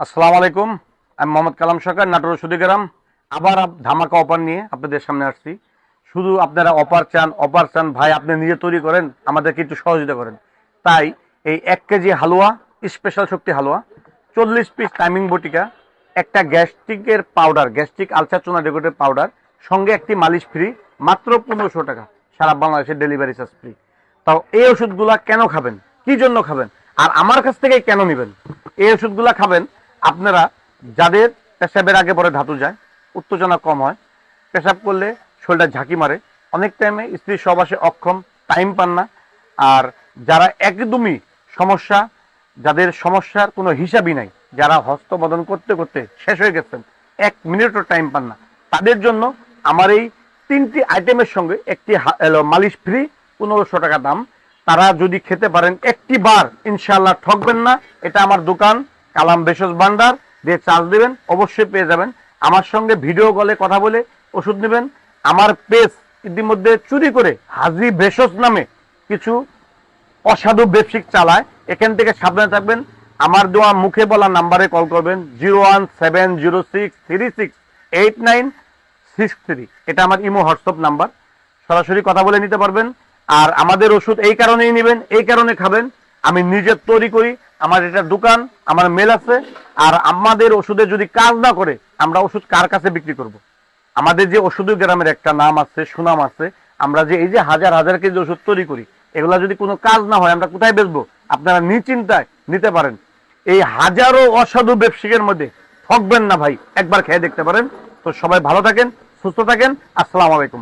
আসসালামু আলাইকুম। আমি মোহাম্মদ কালাম সরকার, নাটোর সুদিগ্রাম। আবার ধামাকা অফার নিয়ে আপনাদের সামনে আসছি। শুধু আপনারা অফার চান ভাই, আপনি নিজে তৈরি করেন, আমাদেরকে একটু সহযোগিতা করেন। তাই এই 1 কেজি হালুয়া, স্পেশাল শক্তি হালুয়া, 40 পিস টাইমিং বটিকা, একটা গ্যাস্ট্রিকের পাউডার, গ্যাস্ট্রিক আলসার চুনা ডেকোরেটের পাউডার, সঙ্গে একটি মালিশ ফ্রি, মাত্র 1500 টাকা। সারা বাংলাদেশের ডেলিভারি চার্জ ফ্রি। তাও এই ওষুধগুলা কেন খাবেন, কি জন্য খাবেন, আর আমার কাছ থেকে কেন নেবেন? এই ওষুধগুলা খাবেন আপনারা যাদের পেশাবের আগে পরে ধাতু যায়, উত্তেজনা কম হয়, পেশাব করলে শরীরটা ঝাঁকি মারে, অনেক টাইমে স্ত্রী সহবাসে অক্ষম, টাইম পান না, আর যারা একদমই সমস্যা, যাদের সমস্যার কোনো হিসাবই নাই, যারা হস্তবদন করতে করতে শেষ হয়ে গেছেন, 1 মিনিটও টাইম পান না, তাদের জন্য আমার এই 3টি আইটেমের সঙ্গে একটি মালিশ ফ্রি, 1500 টাকা দাম। তারা যদি খেতে পারেন একটি বার, ইনশাআল্লাহ ঠকবেন না। এটা আমার দোকান, কালাম ভেষজ ভান্ডার, দিয়ে চার্জ দেবেন, অবশ্যই পেয়ে যাবেন। আমার সঙ্গে ভিডিও কলে কথা বলে ওষুধ নেবেন। আমার পেজ ইতিমধ্যে চুরি করে হাজি ভেষজ নামে কিছু অসাধু ব্যবসায়িক চালায়, এখান থেকে সাবধানে থাকবেন। আমার দেওয়া মুখে বলা নাম্বারে কল করবেন, 01706368963। এটা আমার ইমো হোয়াটসঅ্যাপ নাম্বার, সরাসরি কথা বলে নিতে পারবেন। আর আমাদের ওষুধ এই কারণেই নেবেন, এই কারণে খাবেন, আমি নিজে তৈরি করি, আমার এটা দোকান, আমার মেল আছে। আর আমাদের ওষুধে যদি কাজ না করে, আমরা ওষুধ কার কাছে বিক্রি করব? আমাদের যে ওষুধের গ্রামের একটা নাম আছে, সুনাম আছে। আমরা যে এই যে হাজার হাজার কেজি ওষুধ তৈরি করি, এগুলা যদি কোনো কাজ না হয়, আমরা কোথায় বেচবো? আপনারা নিশ্চিন্তায় নিতে পারেন। এই হাজারো অসাধু ব্যবসায়ীর মধ্যে ঠকবেন না ভাই, একবার খেয়ে দেখতে পারেন। তো সবাই ভালো থাকেন, সুস্থ থাকেন। আসসালামু আলাইকুম।